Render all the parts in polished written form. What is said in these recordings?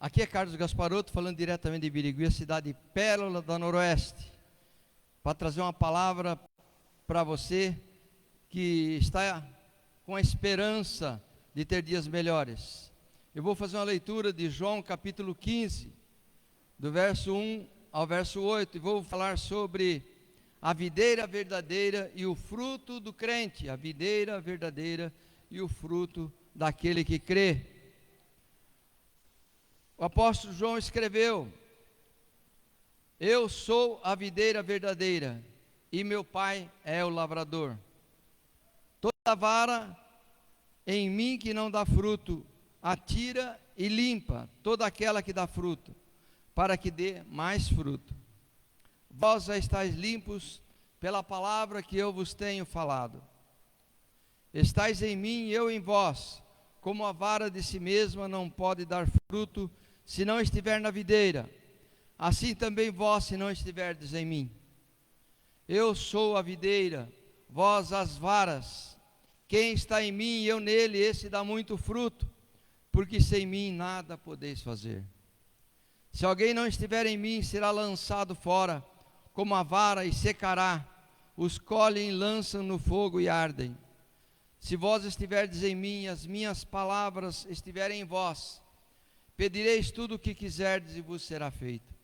Aqui é Carlos Gasparotto, falando diretamente de Birigui, a cidade pérola da Noroeste, para trazer uma palavra para você que está com a esperança de ter dias melhores. Eu vou fazer uma leitura de João capítulo 15, do verso 1 ao verso 8, e vou falar sobre a videira verdadeira e o fruto do crente, a videira verdadeira e o fruto daquele que crê. O apóstolo João escreveu: eu sou a videira verdadeira e meu pai é o lavrador. Toda vara em mim que não dá fruto, atira e limpa toda aquela que dá fruto, para que dê mais fruto. Vós já estáis limpos pela palavra que eu vos tenho falado. Estais em mim e eu em vós, como a vara de si mesma não pode dar fruto se não estiver na videira, assim também vós, se não estiverdes em mim. Eu sou a videira, vós as varas. Quem está em mim e eu nele, esse dá muito fruto, porque sem mim nada podeis fazer. Se alguém não estiver em mim, será lançado fora, como a vara, e secará. Os colhem, lançam no fogo e ardem. Se vós estiverdes em mim, e as minhas palavras estiverem em vós, pedireis tudo o que quiserdes e vos será feito.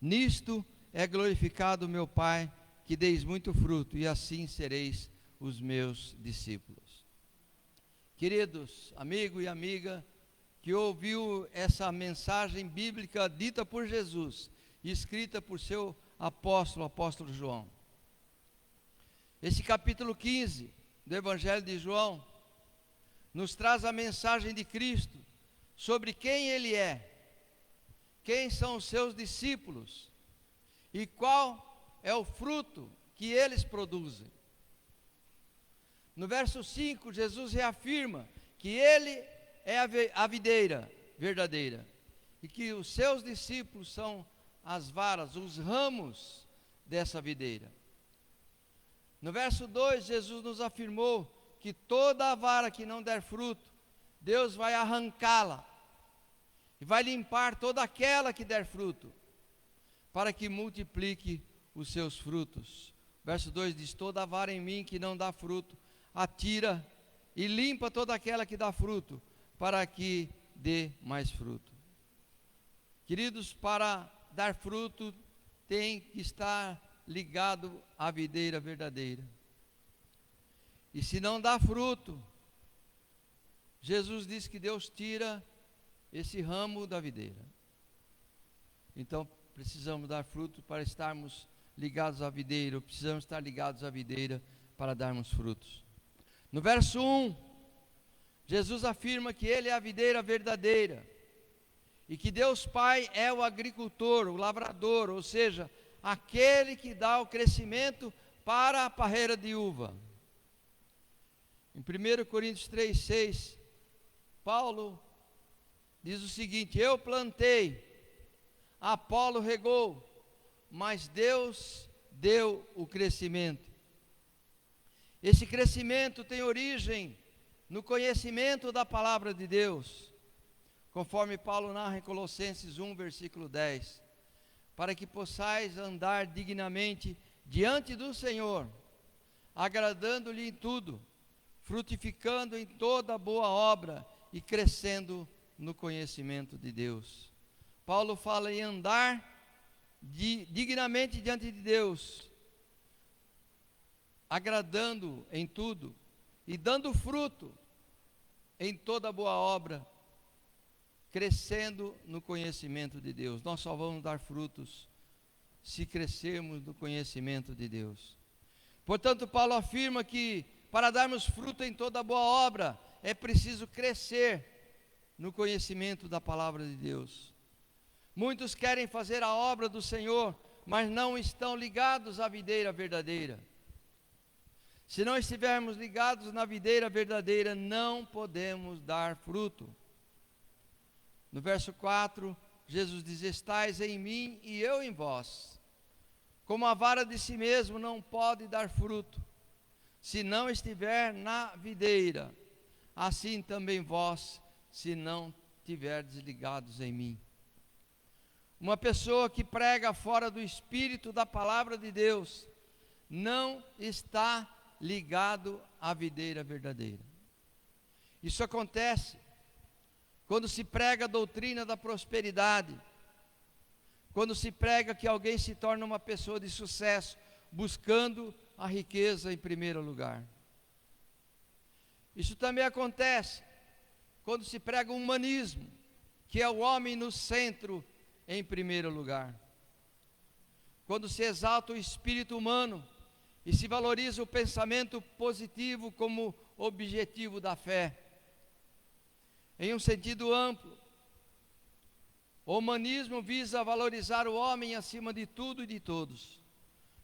Nisto é glorificado meu Pai, que deis muito fruto, e assim sereis os meus discípulos. Queridos, amigo e amiga, que ouviu essa mensagem bíblica dita por Jesus, e escrita por seu apóstolo, o apóstolo João. Esse capítulo 15 do Evangelho de João nos traz a mensagem de Cristo sobre quem Ele é, quem são os seus discípulos e qual é o fruto que eles produzem. No verso 5, Jesus reafirma que Ele é a videira verdadeira e que os seus discípulos são as varas, os ramos dessa videira. No verso 2, Jesus nos afirmou que toda a vara que não der fruto, Deus vai arrancá-la e vai limpar toda aquela que der fruto, para que multiplique os seus frutos. Verso 2 diz: toda a vara em mim que não dá fruto, atira e limpa toda aquela que dá fruto, para que dê mais fruto. Queridos, para dar fruto, tem que estar ligado à videira verdadeira. E se não dá fruto, Jesus disse que Deus tira esse ramo da videira. Então precisamos dar fruto para estarmos ligados à videira, ou precisamos estar ligados à videira para darmos frutos. No verso 1, Jesus afirma que Ele é a videira verdadeira e que Deus Pai é o agricultor, o lavrador, ou seja, aquele que dá o crescimento para a parreira de uva. Em 1 Coríntios 3,6, Paulo diz o seguinte: eu plantei, Apolo regou, mas Deus deu o crescimento. Esse crescimento tem origem no conhecimento da palavra de Deus, conforme Paulo narra em Colossenses 1, versículo 10, para que possais andar dignamente diante do Senhor, agradando-lhe em tudo, frutificando em toda boa obra e crescendo no conhecimento de Deus. Paulo fala em andar dignamente diante de Deus, agradando em tudo e dando fruto em toda boa obra, crescendo no conhecimento de Deus. Nós só vamos dar frutos se crescermos no conhecimento de Deus. Portanto, Paulo afirma que para darmos fruto em toda boa obra, é preciso crescer no conhecimento da palavra de Deus. Muitos querem fazer a obra do Senhor, mas não estão ligados à videira verdadeira. Se não estivermos ligados na videira verdadeira, não podemos dar fruto. No verso 4, Jesus diz: estais em mim e eu em vós. Como a vara de si mesmo não pode dar fruto, se não estiver na videira, assim também vós, se não tiverdes ligados em mim. Uma pessoa que prega fora do espírito da palavra de Deus não está ligado à videira verdadeira. Isso acontece quando se prega a doutrina da prosperidade, quando se prega que alguém se torna uma pessoa de sucesso, buscando a riqueza em primeiro lugar. Isso também acontece quando se prega o humanismo, que é o homem no centro em primeiro lugar. Quando se exalta o espírito humano e se valoriza o pensamento positivo como objetivo da fé. Em um sentido amplo, o humanismo visa valorizar o homem acima de tudo e de todos,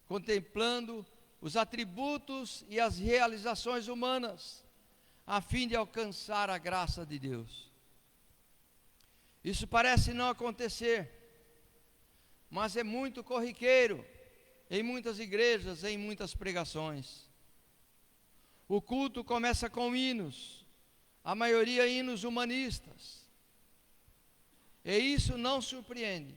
contemplando os atributos e as realizações humanas, a fim de alcançar a graça de Deus. Isso parece não acontecer, mas é muito corriqueiro em muitas igrejas, em muitas pregações. O culto começa com hinos, a maioria hinos humanistas. E isso não surpreende.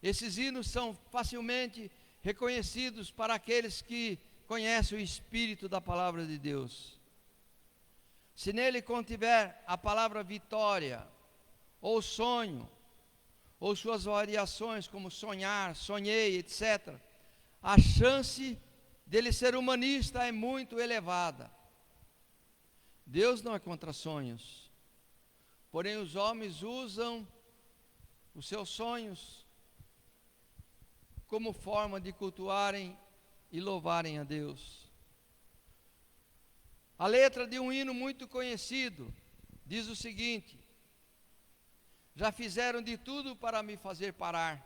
Esses hinos são facilmente reconhecidos para aqueles que conhecem o espírito da palavra de Deus. Se nele contiver a palavra vitória, ou sonho, ou suas variações como sonhar, sonhei, etc., a chance dele ser humanista é muito elevada. Deus não é contra sonhos, porém os homens usam os seus sonhos como forma de cultuarem e louvarem a Deus. A letra de um hino muito conhecido diz o seguinte: já fizeram de tudo para me fazer parar,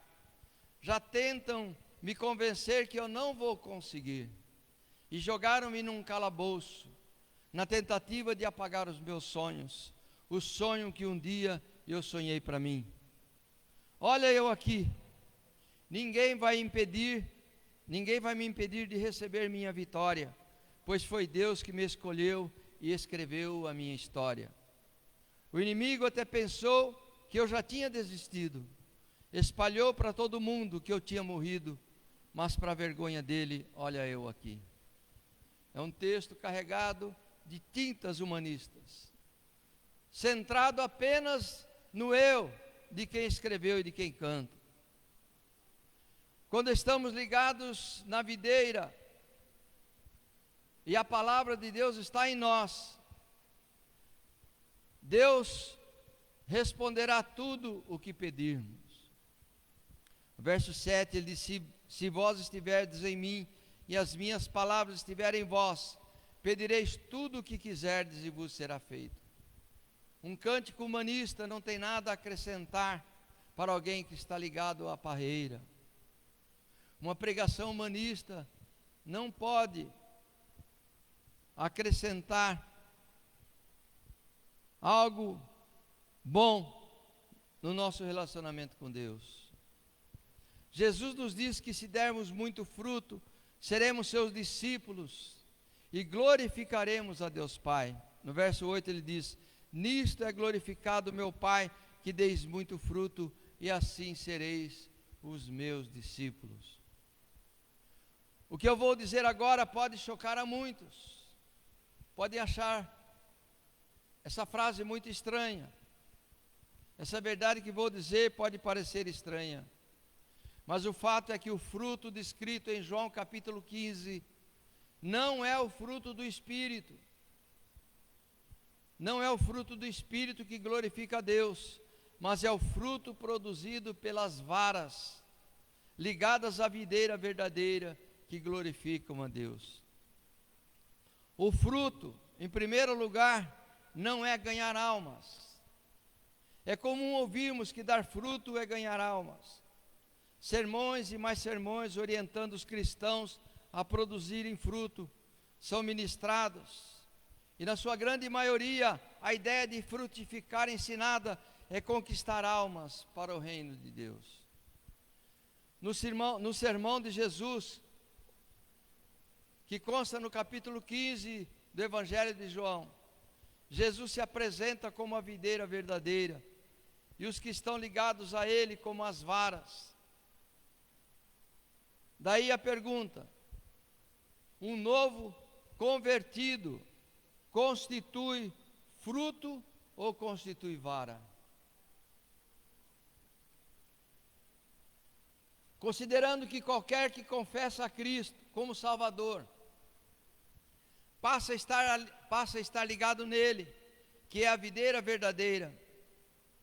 já tentam me convencer que eu não vou conseguir, e jogaram-me num calabouço, na tentativa de apagar os meus sonhos, o sonho que um dia eu sonhei para mim. Olha eu aqui, ninguém vai me impedir de receber minha vitória, pois foi Deus que me escolheu e escreveu a minha história. O inimigo até pensou que eu já tinha desistido, espalhou para todo mundo que eu tinha morrido, mas para a vergonha dele, olha eu aqui. É um texto carregado de tintas humanistas, centrado apenas no eu de quem escreveu e de quem canta. Quando estamos ligados na videira e a palavra de Deus está em nós, Deus responderá tudo o que pedirmos. Verso 7, ele diz: se vós estiverdes em mim e as minhas palavras estiverem em vós, pedireis tudo o que quiserdes e vos será feito. Um cântico humanista não tem nada a acrescentar para alguém que está ligado à parreira. Uma pregação humanista não pode acrescentar algo bom no nosso relacionamento com Deus. Jesus nos diz que se dermos muito fruto, seremos seus discípulos e glorificaremos a Deus Pai. No verso 8 ele diz: nisto é glorificado meu Pai, que deis muito fruto, e assim sereis os meus discípulos. O que eu vou dizer agora pode chocar a muitos, podem achar essa frase muito estranha, essa verdade que vou dizer pode parecer estranha, mas o fato é que o fruto descrito em João capítulo 15 não é o fruto do Espírito, não é o fruto do Espírito que glorifica a Deus, mas é o fruto produzido pelas varas ligadas à videira verdadeira que glorificam a Deus. O fruto, em primeiro lugar, não é ganhar almas. É comum ouvirmos que dar fruto é ganhar almas. Sermões e mais sermões orientando os cristãos a produzirem fruto são ministrados, e na sua grande maioria a ideia de frutificar ensinada é conquistar almas para o reino de Deus. No sermão de Jesus, que consta no capítulo 15 do Evangelho de João, Jesus se apresenta como a videira verdadeira e os que estão ligados a Ele como as varas. Daí a pergunta: um novo convertido constitui fruto ou constitui vara? Considerando que qualquer que confessa a Cristo como Salvador, passa a estar ligado nele, que é a videira verdadeira.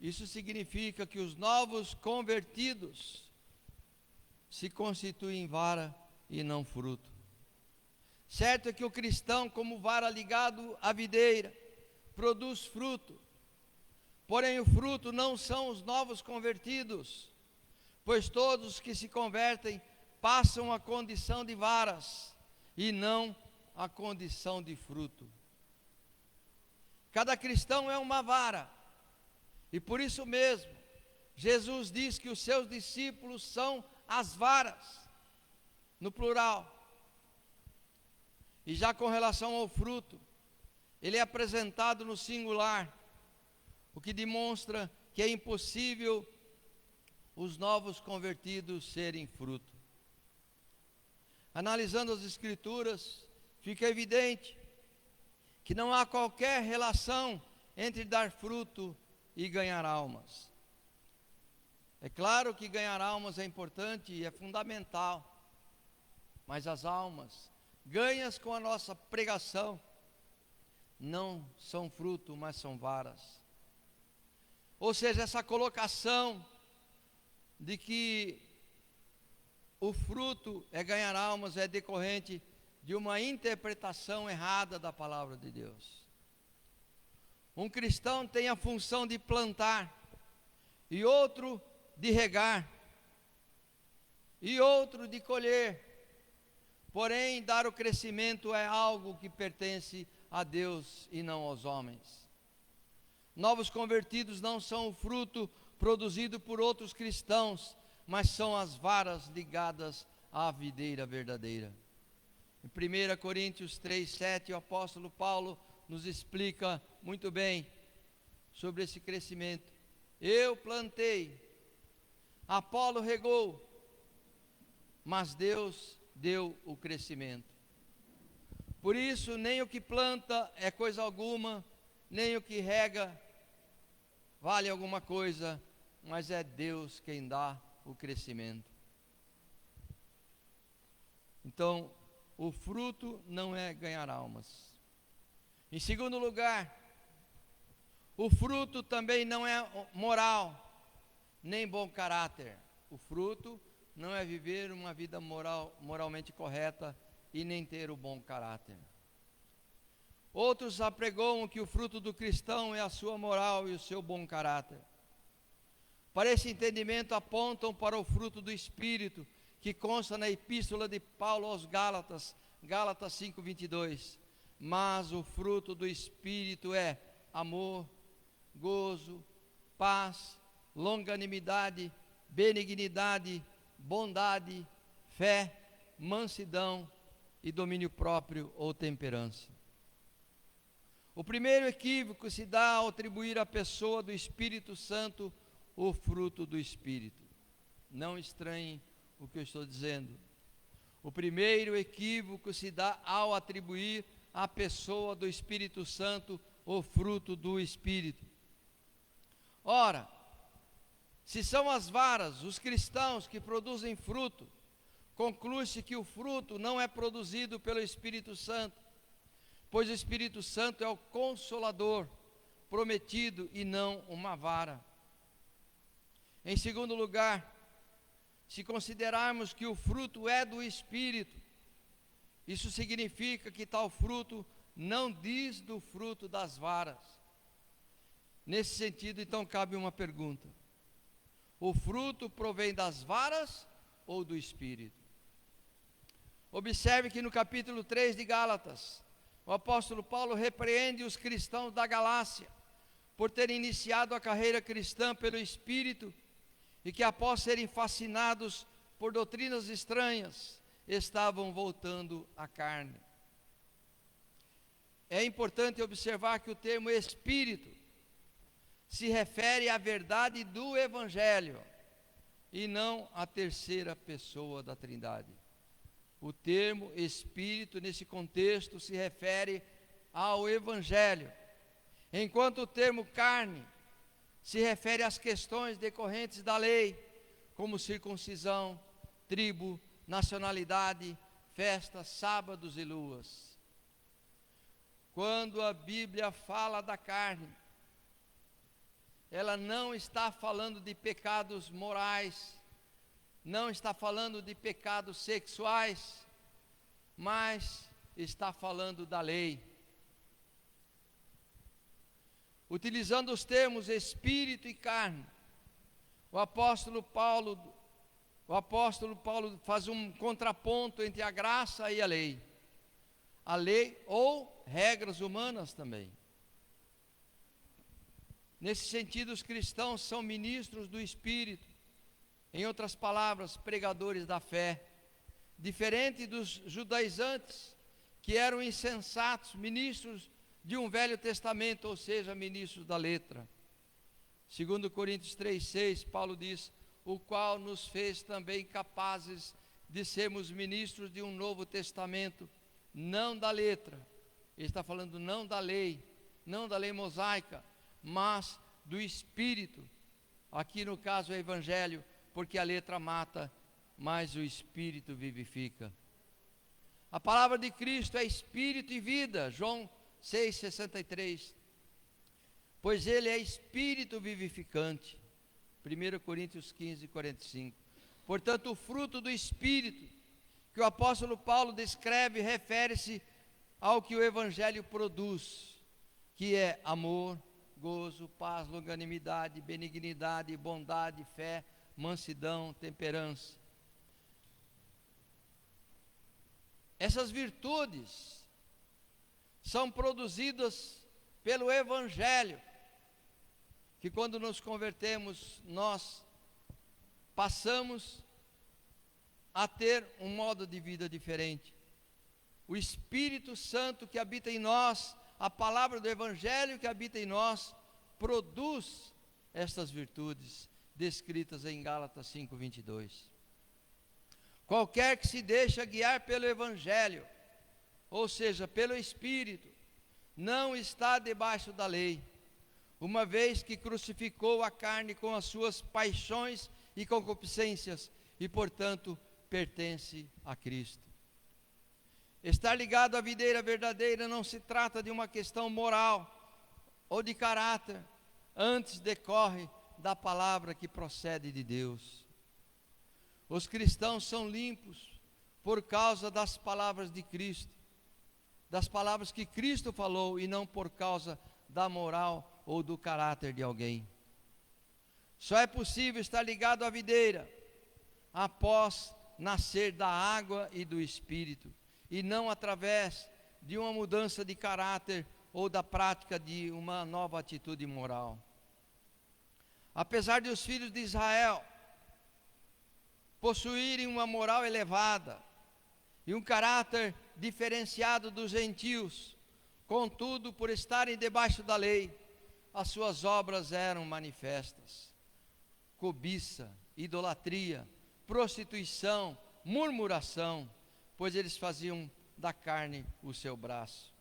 Isso significa que os novos convertidos se constituem vara e não fruto. Certo é que o cristão, como vara ligado à videira, produz fruto. Porém, o fruto não são os novos convertidos, pois todos que se convertem passam a condição de varas e não a condição de fruto. Cada cristão é uma vara, e por isso mesmo, Jesus diz que os seus discípulos são as varas, no plural. E já com relação ao fruto, ele é apresentado no singular, o que demonstra que é impossível os novos convertidos serem fruto. Analisando as Escrituras, fica evidente que não há qualquer relação entre dar fruto e ganhar almas. É claro que ganhar almas é importante e é fundamental, mas as almas ganhas com a nossa pregação não são fruto, mas são varas. Ou seja, essa colocação de que o fruto é ganhar almas é decorrente de uma interpretação errada da palavra de Deus. Um cristão tem a função de plantar, e outro de regar, e outro de colher. Porém, dar o crescimento é algo que pertence a Deus e não aos homens. Novos convertidos não são o fruto produzido por outros cristãos, mas são as varas ligadas à videira verdadeira. Em 1 Coríntios 3:7, o apóstolo Paulo nos explica muito bem sobre esse crescimento. Eu plantei, Apolo regou, mas Deus deu o crescimento. Por isso, nem o que planta é coisa alguma, nem o que rega vale alguma coisa, mas é Deus quem dá o crescimento. Então, o fruto não é ganhar almas. Em segundo lugar, o fruto também não é moral, nem bom caráter. O fruto não é viver uma vida moralmente correta e nem ter o bom caráter. Outros apregoam que o fruto do cristão é a sua moral e o seu bom caráter. Para esse entendimento apontam para o fruto do Espírito, que consta na epístola de Paulo aos Gálatas, Gálatas 5:22. Mas o fruto do Espírito é amor, gozo, paz, longanimidade, benignidade, bondade, fé, mansidão e domínio próprio ou temperança. O primeiro equívoco se dá ao atribuir à pessoa do Espírito Santo o fruto do Espírito. Não estranhe o que eu estou dizendo. O primeiro equívoco se dá ao atribuir à pessoa do Espírito Santo o fruto do Espírito. Ora, se são as varas, os cristãos que produzem fruto, conclui-se que o fruto não é produzido pelo Espírito Santo, pois o Espírito Santo é o Consolador prometido e não uma vara. Em segundo lugar, se considerarmos que o fruto é do Espírito, isso significa que tal fruto não diz do fruto das varas. Nesse sentido, então, cabe uma pergunta: o fruto provém das varas ou do Espírito? Observe que no capítulo 3 de Gálatas, o apóstolo Paulo repreende os cristãos da Galácia por terem iniciado a carreira cristã pelo Espírito e que, após serem fascinados por doutrinas estranhas, estavam voltando à carne. é importante observar que o termo Espírito se refere à verdade do Evangelho e não à terceira pessoa da Trindade. O termo Espírito, nesse contexto, se refere ao Evangelho, enquanto o termo carne se refere às questões decorrentes da lei, como circuncisão, tribo, nacionalidade, festas, sábados e luas. Quando a Bíblia fala da carne, ela não está falando de pecados morais, não está falando de pecados sexuais, mas está falando da lei. Utilizando os termos espírito e carne, o apóstolo Paulo faz um contraponto entre a graça e a lei ou regras humanas também. Nesse sentido, os cristãos são ministros do Espírito, em outras palavras, pregadores da fé, diferente dos judaizantes, que eram insensatos, ministros de um Velho Testamento, ou seja, ministros da letra. Segundo Coríntios 3,6, Paulo diz: o qual nos fez também capazes de sermos ministros de um Novo Testamento, não da letra. Ele está falando não da lei mosaica, mas do Espírito. Aqui no caso é o Evangelho, porque a letra mata, mas o Espírito vivifica. A palavra de Cristo é Espírito e vida, João 6,63. Pois Ele é Espírito vivificante, 1 Coríntios 15:45. Portanto, o fruto do Espírito que o apóstolo Paulo descreve refere-se ao que o Evangelho produz, que é amor, gozo, paz, longanimidade, benignidade, bondade, fé, mansidão, temperança. Essas virtudes são produzidas pelo Evangelho, que quando nos convertemos, nós passamos a ter um modo de vida diferente. O Espírito Santo que habita em nós, a palavra do Evangelho que habita em nós, produz estas virtudes descritas em Gálatas 5:22. Qualquer que se deixa guiar pelo Evangelho, ou seja, pelo Espírito, não está debaixo da lei, uma vez que crucificou a carne com as suas paixões e concupiscências, e portanto pertence a Cristo. Estar ligado à videira verdadeira não se trata de uma questão moral ou de caráter, antes decorre da palavra que procede de Deus. Os cristãos são limpos por causa das palavras de Cristo, das palavras que Cristo falou, e não por causa da moral ou do caráter de alguém. Só é possível estar ligado à videira após nascer da água e do Espírito, e não através de uma mudança de caráter ou da prática de uma nova atitude moral. Apesar de os filhos de Israel possuírem uma moral elevada e um caráter diferenciado dos gentios, contudo, por estarem debaixo da lei, as suas obras eram manifestas: cobiça, idolatria, prostituição, murmuração, pois eles faziam da carne o seu braço.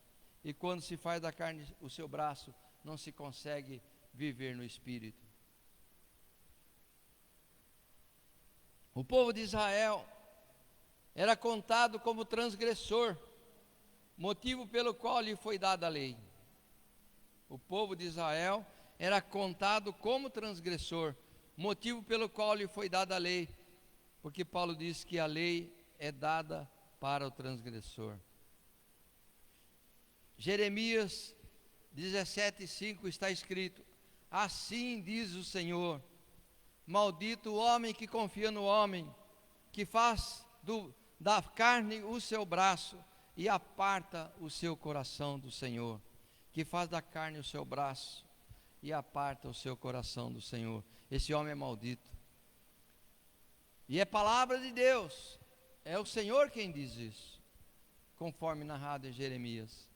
E quando se faz da carne o seu braço, não se consegue viver no Espírito. O povo de Israel era contado como transgressor, motivo pelo qual lhe foi dada a lei. O povo de Israel era contado como transgressor, motivo pelo qual lhe foi dada a lei, porque Paulo diz que a lei é dada para o transgressor. Jeremias 17:5 está escrito: assim diz o Senhor, maldito o homem que confia no homem, que faz da carne o seu braço e aparta o seu coração do Senhor. Que faz da carne o seu braço e aparta o seu coração do Senhor. Esse homem é maldito. E é palavra de Deus, é o Senhor quem diz isso, conforme narrado em Jeremias.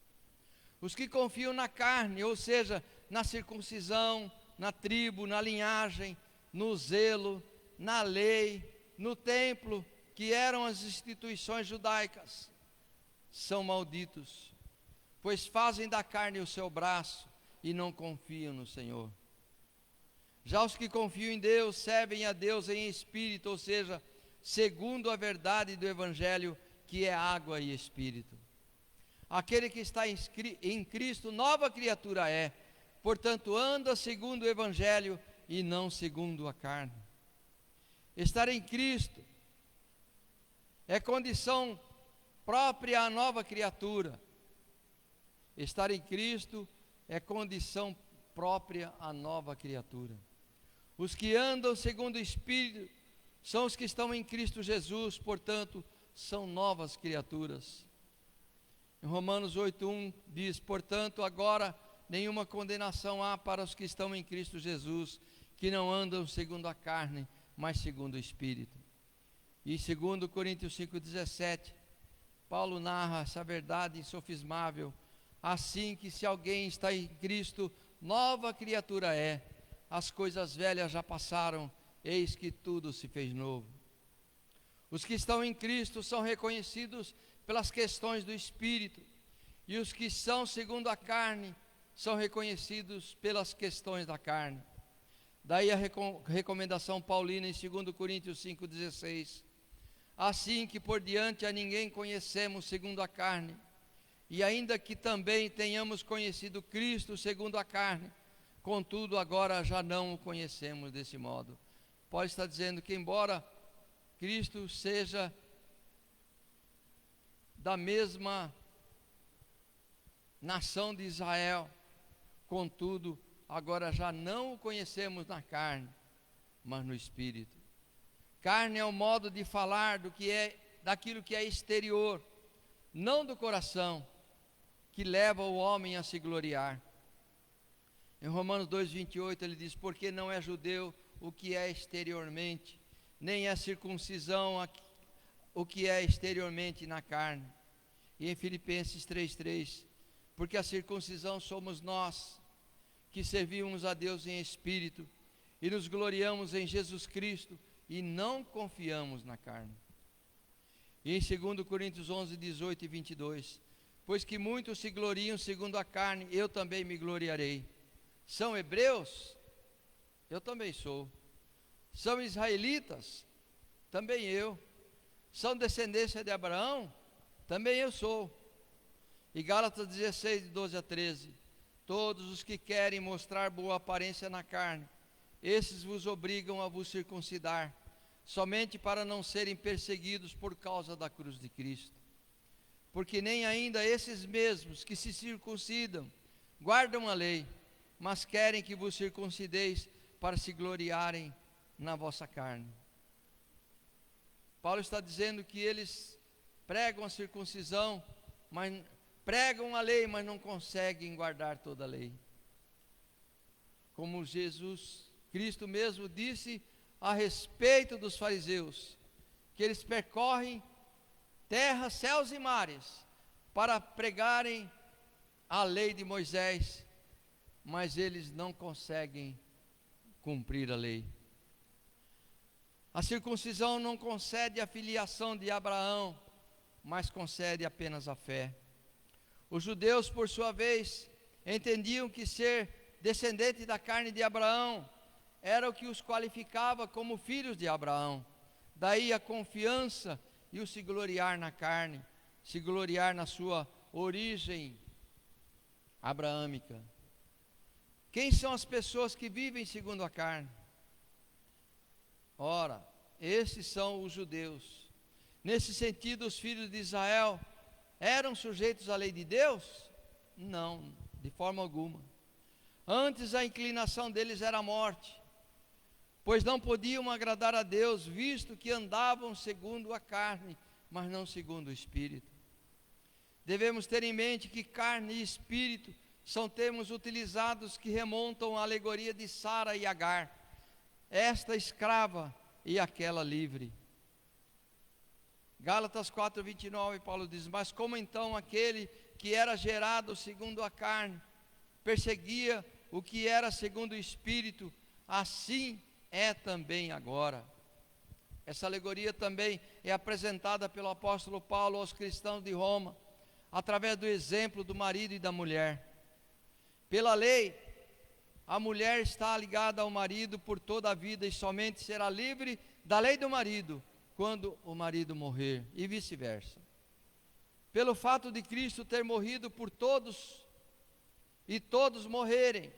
Os que confiam na carne, ou seja, na circuncisão, na tribo, na linhagem, no zelo, na lei, no templo, que eram as instituições judaicas, são malditos, pois fazem da carne o seu braço e não confiam no Senhor. Já os que confiam em Deus, servem a Deus em espírito, ou seja, segundo a verdade do Evangelho, que é água e espírito. Aquele que está em Cristo, nova criatura é, portanto anda segundo o Evangelho e não segundo a carne. Estar em Cristo é condição própria à nova criatura. Estar em Cristo é condição própria à nova criatura. Os que andam segundo o Espírito são os que estão em Cristo Jesus, portanto, são novas criaturas. Em Romanos 8:1 diz: portanto, agora nenhuma condenação há para os que estão em Cristo Jesus, que não andam segundo a carne, mas segundo o Espírito. E 2 Coríntios 5,17, Paulo narra essa verdade insofismável, assim que se alguém está em Cristo, nova criatura é, as coisas velhas já passaram, eis que tudo se fez novo. Os que estão em Cristo são reconhecidos pelas questões do Espírito, e os que são segundo a carne, são reconhecidos pelas questões da carne. Daí a recomendação paulina em 2 Coríntios 5,16, assim que por diante a ninguém conhecemos segundo a carne, e ainda que também tenhamos conhecido Cristo segundo a carne, contudo agora já não o conhecemos desse modo. Paulo está dizendo que embora Cristo seja da mesma nação de Israel, contudo agora já não o conhecemos na carne, mas no Espírito. Carne é o modo de falar daquilo que é exterior, não do coração, que leva o homem a se gloriar. Em Romanos 2,28 ele diz: porque não é judeu o que é exteriormente, nem é circuncisão o que é exteriormente na carne. E em Filipenses 3,3, porque a circuncisão somos nós, que servimos a Deus em espírito, e nos gloriamos em Jesus Cristo, e não confiamos na carne. E em 2 Coríntios 11:18 e 22, pois que muitos se gloriam segundo a carne, eu também me gloriarei. São hebreus? Eu também sou. São israelitas? Também eu. São descendência de Abraão? Também eu sou. E Gálatas 16:12 a 13, todos os que querem mostrar boa aparência na carne, esses vos obrigam a vos circuncidar, somente para não serem perseguidos por causa da cruz de Cristo. Porque nem ainda esses mesmos que se circuncidam guardam a lei, mas querem que vos circuncideis para se gloriarem na vossa carne. Paulo está dizendo que eles pregam a circuncisão, mas pregam a lei, mas não conseguem guardar toda a lei. Como Cristo mesmo disse a respeito dos fariseus, que eles percorrem terra, céus e mares para pregarem a lei de Moisés, mas eles não conseguem cumprir a lei. A circuncisão não concede a filiação de Abraão, mas concede apenas a fé. Os judeus, por sua vez, entendiam que ser descendente da carne de Abraão era o que os qualificava como filhos de Abraão. Daí a confiança e o se gloriar na carne, se gloriar na sua origem abraâmica. Quem são as pessoas que vivem segundo a carne? Ora, esses são os judeus. Nesse sentido, os filhos de Israel eram sujeitos à lei de Deus? Não, de forma alguma. Antes a inclinação deles era a morte, pois não podiam agradar a Deus, visto que andavam segundo a carne, mas não segundo o Espírito. Devemos ter em mente que carne e espírito são termos utilizados que remontam à alegoria de Sara e Agar, esta escrava e aquela livre. Gálatas 4:29, Paulo diz: mas como então aquele que era gerado segundo a carne, perseguia o que era segundo o Espírito, assim é também agora. Essa alegoria também é apresentada pelo apóstolo Paulo aos cristãos de Roma, através do exemplo do marido e da mulher. Pela lei, a mulher está ligada ao marido por toda a vida e somente será livre da lei do marido quando o marido morrer, e vice-versa. Pelo fato de Cristo ter morrido por todos e todos morrerem,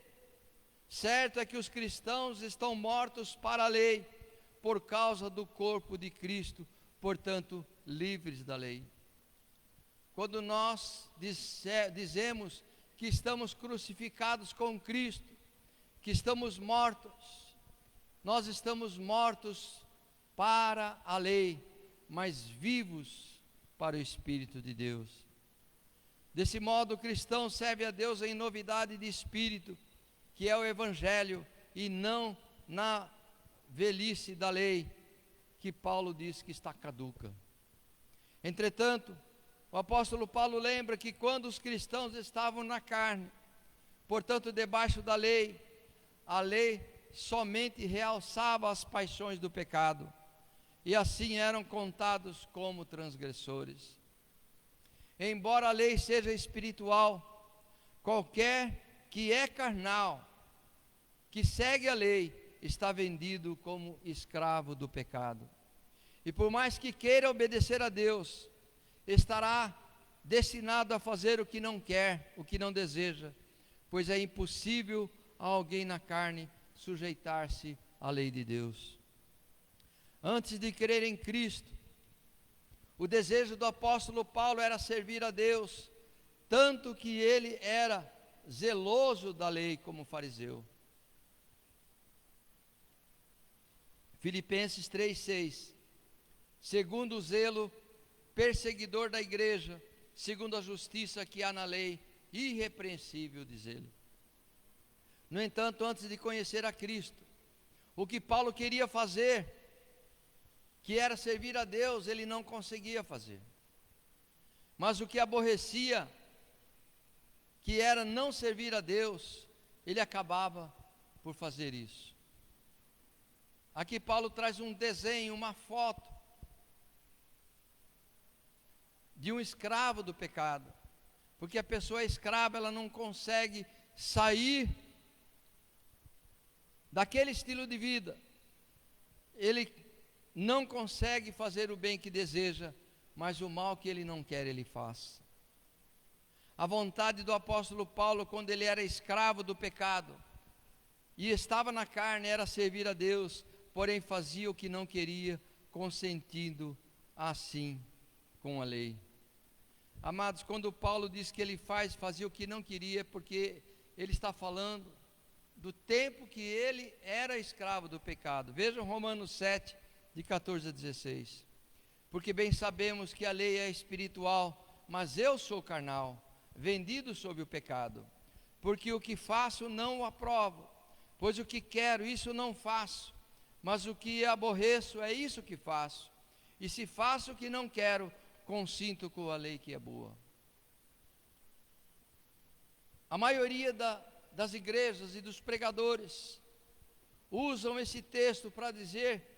certo é que os cristãos estão mortos para a lei, por causa do corpo de Cristo, portanto, livres da lei. Quando nós dizemos que estamos crucificados com Cristo, que estamos mortos, nós estamos mortos para a lei, mas vivos para o Espírito de Deus. Desse modo, o cristão serve a Deus em novidade de espírito, que é o Evangelho, e não na velhice da lei, que Paulo diz que está caduca. Entretanto, o apóstolo Paulo lembra que quando os cristãos estavam na carne, portanto debaixo da lei, a lei somente realçava as paixões do pecado, e assim eram contados como transgressores. Embora a lei seja espiritual, qualquer que é carnal, que segue a lei, está vendido como escravo do pecado. E por mais que queira obedecer a Deus, estará destinado a fazer o que não quer, o que não deseja, pois é impossível a alguém na carne sujeitar-se à lei de Deus. Antes de crer em Cristo, o desejo do apóstolo Paulo era servir a Deus, tanto que ele era zeloso da lei como fariseu. Filipenses 3,6: segundo o zelo perseguidor da igreja, segundo a justiça que há na lei, irrepreensível, diz ele. No entanto, antes de conhecer a Cristo, o que Paulo queria fazer, que era servir a Deus, ele não conseguia fazer. Mas o que aborrecia, que era não servir a Deus, ele acabava por fazer isso. Aqui Paulo traz um desenho, uma foto de um escravo do pecado, porque a pessoa escrava, ela não consegue sair daquele estilo de vida, ele não consegue fazer o bem que deseja, mas o mal que ele não quer, ele faz. A vontade do apóstolo Paulo, quando ele era escravo do pecado e estava na carne, era servir a Deus, porém fazia o que não queria, consentindo assim com a lei. Amados, quando Paulo diz que ele fazia o que não queria, porque ele está falando do tempo que ele era escravo do pecado. Vejam Romanos 7, de 14 a 16. Porque bem sabemos que a lei é espiritual, mas eu sou carnal, vendido sob o pecado. Porque o que faço não o aprovo, pois o que quero, isso não faço, mas o que aborreço, é isso que faço. E se faço o que não quero, consinto com a lei que é boa. A maioria das igrejas e dos pregadores usam esse texto para dizer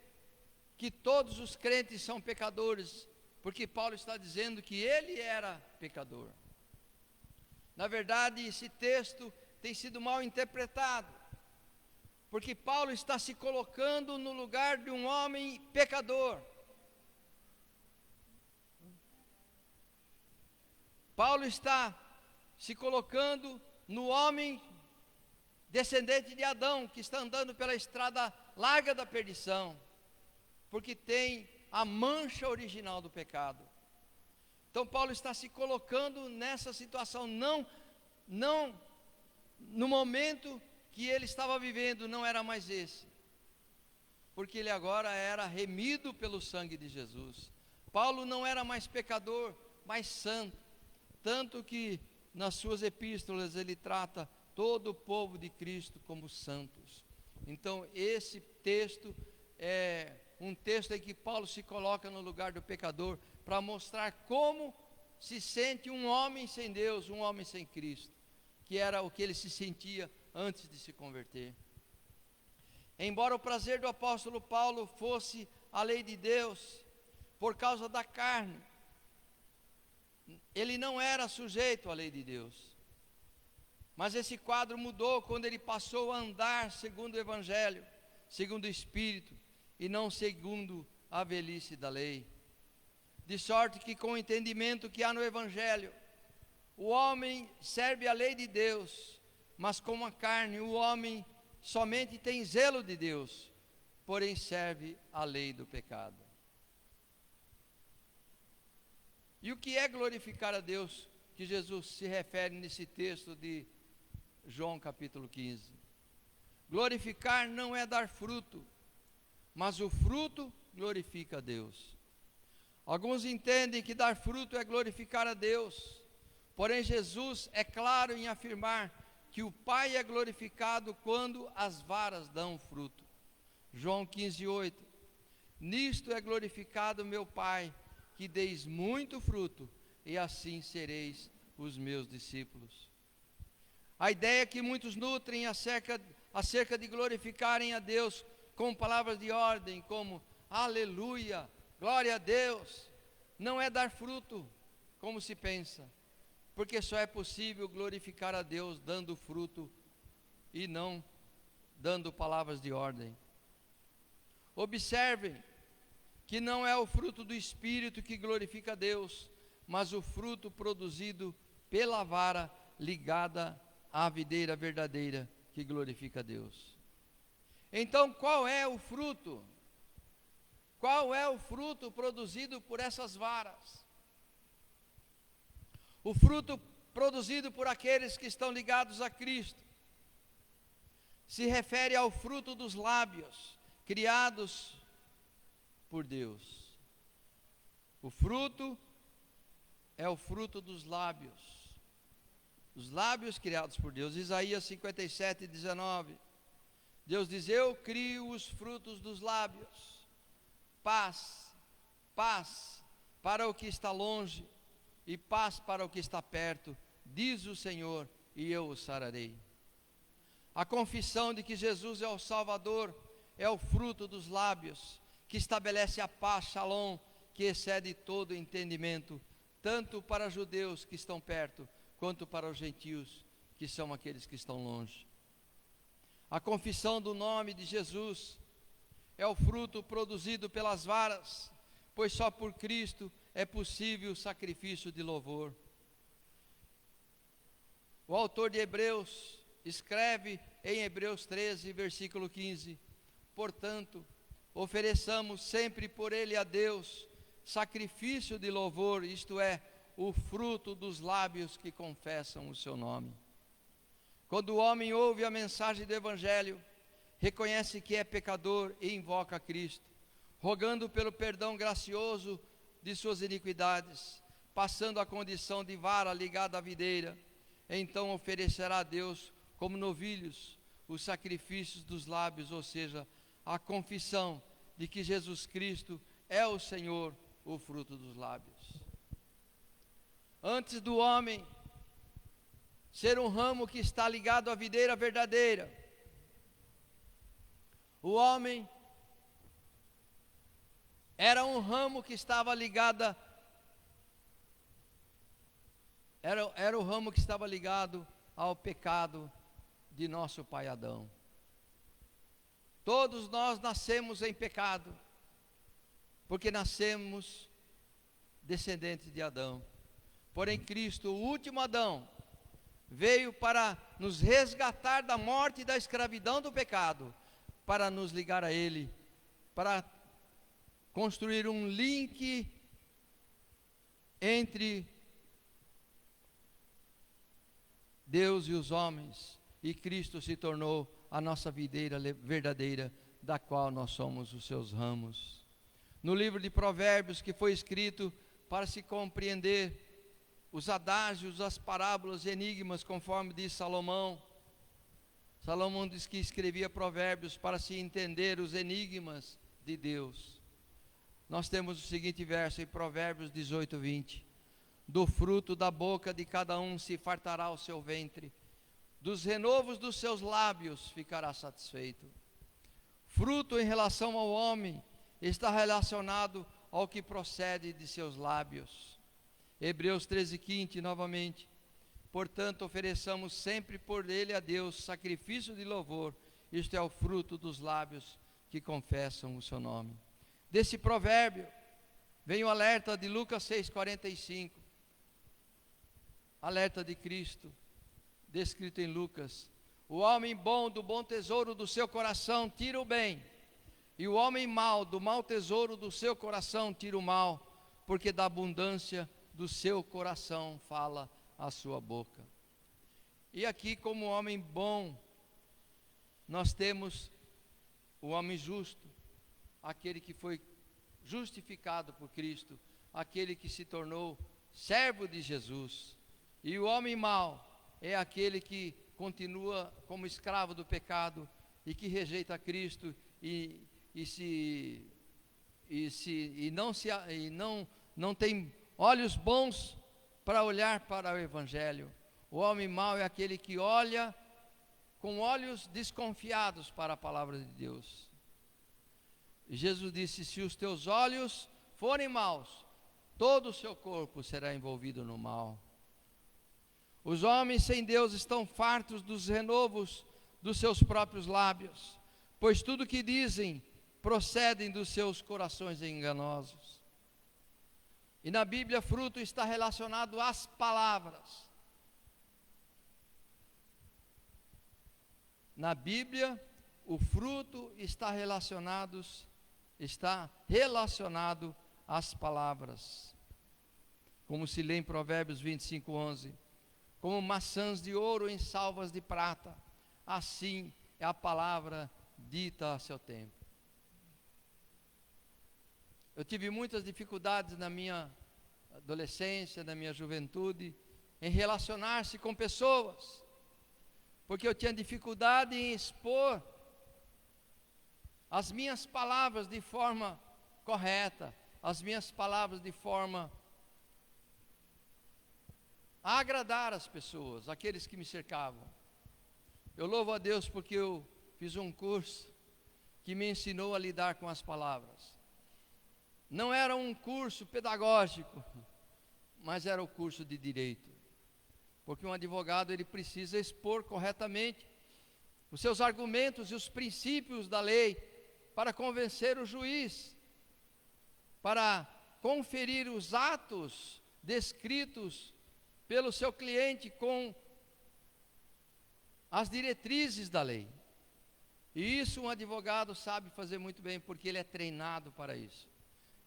que todos os crentes são pecadores, porque Paulo está dizendo que ele era pecador. Na verdade, esse texto tem sido mal interpretado, porque Paulo está se colocando no lugar de um homem pecador. Paulo está se colocando no homem descendente de Adão, que está andando pela estrada larga da perdição, porque tem a mancha original do pecado. Então Paulo está se colocando nessa situação, não no momento que ele estava vivendo, não era mais esse, porque ele agora era remido pelo sangue de Jesus. Paulo não era mais pecador, mas santo, tanto que nas suas epístolas ele trata todo o povo de Cristo como santos. Então esse texto é um texto em que Paulo se coloca no lugar do pecador, para mostrar como se sente um homem sem Deus, um homem sem Cristo, que era o que ele se sentia antes de se converter. Embora o prazer do apóstolo Paulo fosse a lei de Deus, por causa da carne, ele não era sujeito à lei de Deus. Mas esse quadro mudou quando ele passou a andar segundo o Evangelho, segundo o Espírito, e não segundo a velhice da lei. De sorte que, com o entendimento que há no Evangelho, o homem serve a lei de Deus, mas com a carne o homem somente tem zelo de Deus, porém serve a lei do pecado. E o que é glorificar a Deus, que Jesus se refere nesse texto de João capítulo 15? Glorificar não é dar fruto, mas o fruto glorifica a Deus. Alguns entendem que dar fruto é glorificar a Deus, porém Jesus é claro em afirmar que o Pai é glorificado quando as varas dão fruto. João 15:8. Nisto é glorificado meu Pai, que deis muito fruto, e assim sereis os meus discípulos. A ideia que muitos nutrem acerca de glorificarem a Deus com palavras de ordem, como aleluia, glória a Deus, não é dar fruto, como se pensa, porque só é possível glorificar a Deus dando fruto e não dando palavras de ordem. Observem que não é o fruto do Espírito que glorifica a Deus, mas o fruto produzido pela vara ligada à videira verdadeira que glorifica a Deus. Então, qual é o fruto? Qual é o fruto produzido por essas varas? O fruto produzido por aqueles que estão ligados a Cristo se refere ao fruto dos lábios, criados por Deus. O fruto é o fruto dos lábios. Os lábios criados por Deus. Isaías 57:19. Deus diz: eu crio os frutos dos lábios. Paz, paz para o que está longe e paz para o que está perto, diz o Senhor, e eu o sararei. A confissão de que Jesus é o Salvador é o fruto dos lábios, que estabelece a paz, shalom, que excede todo entendimento, tanto para judeus que estão perto, quanto para os gentios, que são aqueles que estão longe. A confissão do nome de Jesus é o fruto produzido pelas varas, pois só por Cristo é possível o sacrifício de louvor. O autor de Hebreus escreve em Hebreus 13, versículo 15: portanto, ofereçamos sempre por ele a Deus sacrifício de louvor, isto é, o fruto dos lábios que confessam o seu nome. Quando o homem ouve a mensagem do Evangelho, reconhece que é pecador e invoca a Cristo, rogando pelo perdão gracioso de suas iniquidades, passando a condição de vara ligada à videira, então oferecerá a Deus como novilhos os sacrifícios dos lábios, ou seja, a confissão de que Jesus Cristo é o Senhor, o fruto dos lábios. Antes do homem ser um ramo que está ligado à videira verdadeira, o homem era um ramo que estava ligado, era o ramo que estava ligado ao pecado de nosso pai Adão. Todos nós nascemos em pecado, porque nascemos descendentes de Adão. Porém, Cristo, o último Adão, veio para nos resgatar da morte e da escravidão do pecado, para nos ligar a Ele, para construir um link entre Deus e os homens, e Cristo se tornou a nossa videira verdadeira, da qual nós somos os seus ramos. No livro de Provérbios, que foi escrito para se compreender os adágios, as parábolas, enigmas, conforme diz Salomão. Salomão diz que escrevia provérbios para se entender os enigmas de Deus. Nós temos o seguinte verso em Provérbios 18:20: do fruto da boca de cada um se fartará o seu ventre, dos renovos dos seus lábios ficará satisfeito. Fruto em relação ao homem está relacionado ao que procede de seus lábios. Hebreus 13:15 novamente. Portanto, ofereçamos sempre por ele a Deus sacrifício de louvor, isto é o fruto dos lábios que confessam o seu nome. Desse provérbio vem o alerta de Lucas 6:45, alerta de Cristo, descrito em Lucas: o homem bom do bom tesouro do seu coração tira o bem, e o homem mau do mau tesouro do seu coração tira o mal, porque da abundância do seu coração fala a sua boca. E aqui, como homem bom, nós temos o homem justo, aquele que foi justificado por Cristo, aquele que se tornou servo de Jesus. E o homem mau é aquele que continua como escravo do pecado e que rejeita Cristo e não tem olhos bons para olhar para o Evangelho. O homem mau é aquele que olha com olhos desconfiados para a palavra de Deus. E Jesus disse: se os teus olhos forem maus, todo o seu corpo será envolvido no mal. Os homens sem Deus estão fartos dos renovos dos seus próprios lábios, pois tudo que dizem procedem dos seus corações enganosos. E na Bíblia, fruto está relacionado às palavras. Na Bíblia, o fruto está relacionado às palavras. Como se lê em Provérbios 25:11. Como maçãs de ouro em salvas de prata, assim é a palavra dita a seu tempo. Eu tive muitas dificuldades na minha adolescência, na minha juventude, em relacionar-se com pessoas, porque eu tinha dificuldade em expor as minhas palavras de forma correta, as minhas palavras de forma a agradar as pessoas, aqueles que me cercavam. Eu louvo a Deus porque eu fiz um curso que me ensinou a lidar com as palavras. Não era um curso pedagógico, mas era o curso de direito. Porque um advogado, ele precisa expor corretamente os seus argumentos e os princípios da lei para convencer o juiz, para conferir os atos descritos pelo seu cliente com as diretrizes da lei. E isso um advogado sabe fazer muito bem, porque ele é treinado para isso.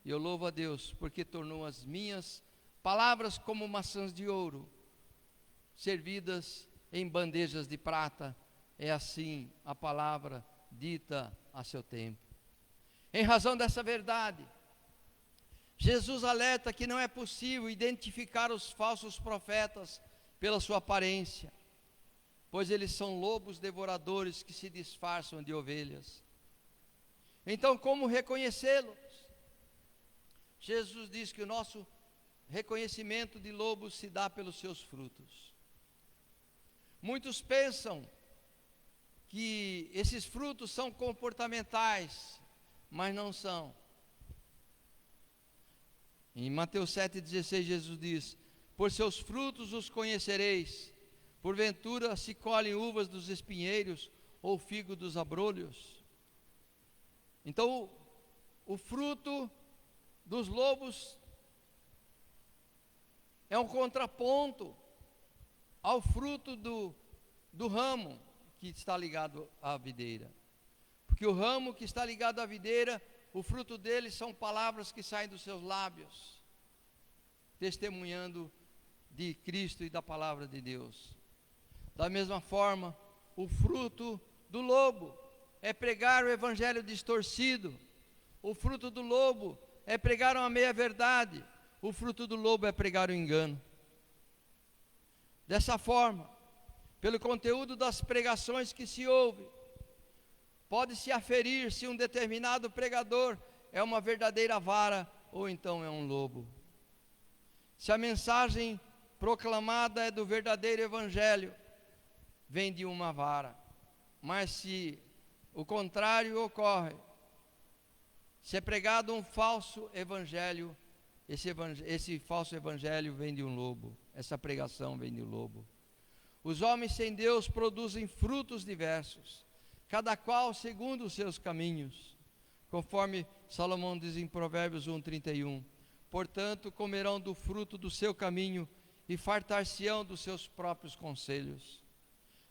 E eu louvo a Deus, porque tornou as minhas palavras como maçãs de ouro, servidas em bandejas de prata. É assim a palavra dita a seu tempo. Em razão dessa verdade, Jesus alerta que não é possível identificar os falsos profetas pela sua aparência, pois eles são lobos devoradores que se disfarçam de ovelhas. Então, como reconhecê-los? Jesus diz que o nosso reconhecimento de lobos se dá pelos seus frutos. Muitos pensam que esses frutos são comportamentais, mas não são. Em Mateus 7,16, Jesus diz: por seus frutos os conhecereis. Porventura se colhem uvas dos espinheiros ou figo dos abrolhos? Então, o fruto dos lobos é um contraponto ao fruto do ramo que está ligado à videira. Porque o ramo que está ligado à videira, o fruto dele são palavras que saem dos seus lábios, testemunhando de Cristo e da palavra de Deus. Da mesma forma, o fruto do lobo é pregar o evangelho distorcido. O fruto do lobo é pregar uma meia-verdade. O fruto do lobo é pregar o engano. Dessa forma, pelo conteúdo das pregações que se ouve, pode-se aferir se um determinado pregador é uma verdadeira vara ou então é um lobo. Se a mensagem proclamada é do verdadeiro evangelho, vem de uma vara. Mas se o contrário ocorre, se é pregado um falso evangelho, esse falso evangelho vem de um lobo, essa pregação vem de um lobo. Os homens sem Deus produzem frutos diversos, cada qual segundo os seus caminhos, conforme Salomão diz em Provérbios 1:31. Portanto, comerão do fruto do seu caminho e fartar-se-ão dos seus próprios conselhos.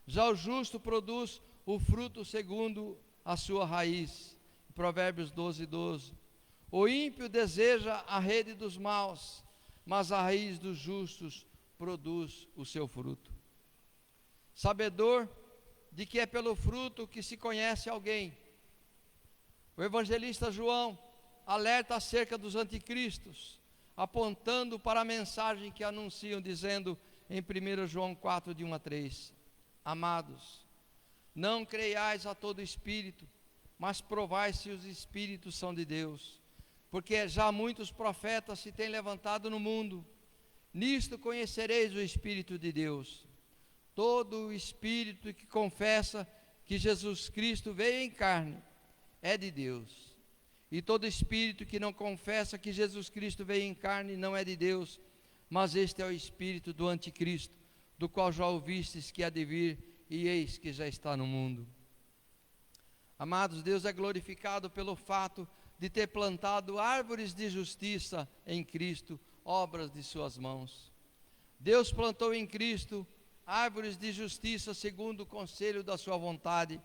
Já o justo produz o fruto segundo a sua raiz. Provérbios 12:12. O ímpio deseja a rede dos maus, mas a raiz dos justos produz o seu fruto. Sabedor de que é pelo fruto que se conhece alguém. O evangelista João alerta acerca dos anticristos, apontando para a mensagem que anunciam, dizendo em 1 João 4, de 1 a 3: Amados, não creiais a todo espírito, mas provai se os espíritos são de Deus, porque já muitos profetas se têm levantado no mundo. Nisto conhecereis o Espírito de Deus. Todo o espírito que confessa que Jesus Cristo veio em carne é de Deus. E todo espírito que não confessa que Jesus Cristo veio em carne não é de Deus, mas este é o espírito do anticristo, do qual já ouvistes que há de vir, e eis que já está no mundo. Amados, Deus é glorificado pelo fato de ter plantado árvores de justiça em Cristo, obras de suas mãos. Deus plantou em Cristo árvores de justiça segundo o conselho da sua vontade,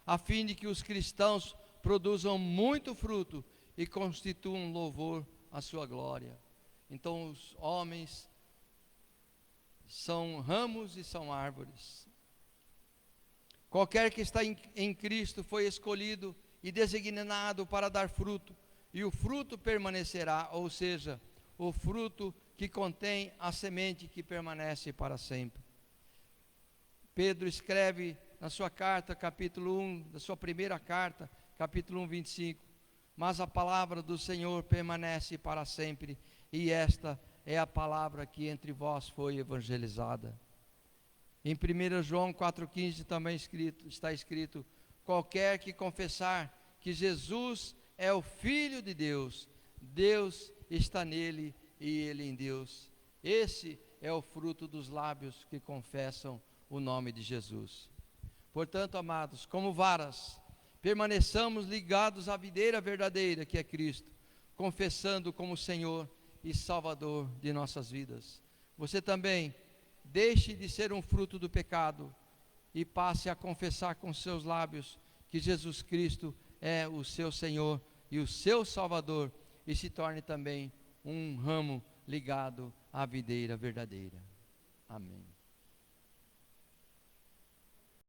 a fim de que os cristãos produzam muito fruto e constituam louvor à sua glória. Então os homens são ramos e são árvores. Qualquer que está em Cristo foi escolhido e designado para dar fruto, e o fruto permanecerá, ou seja, o fruto que contém a semente que permanece para sempre. Pedro escreve na sua carta, capítulo 1, da sua primeira carta, capítulo 1, 25: Mas a palavra do Senhor permanece para sempre, e esta é a palavra que entre vós foi evangelizada. Em 1 João 4,15 também está escrito: Qualquer que confessar que Jesus é o Filho de Deus, Deus está nele e ele em Deus. Esse é o fruto dos lábios que confessam o nome de Jesus. Portanto, amados, como varas, permaneçamos ligados à videira verdadeira que é Cristo, confessando como Senhor e Salvador de nossas vidas. Você também deixe de ser um fruto do pecado e passe a confessar com seus lábios que Jesus Cristo é o seu Senhor e o seu Salvador, e se torne também um ramo ligado à videira verdadeira. Amém.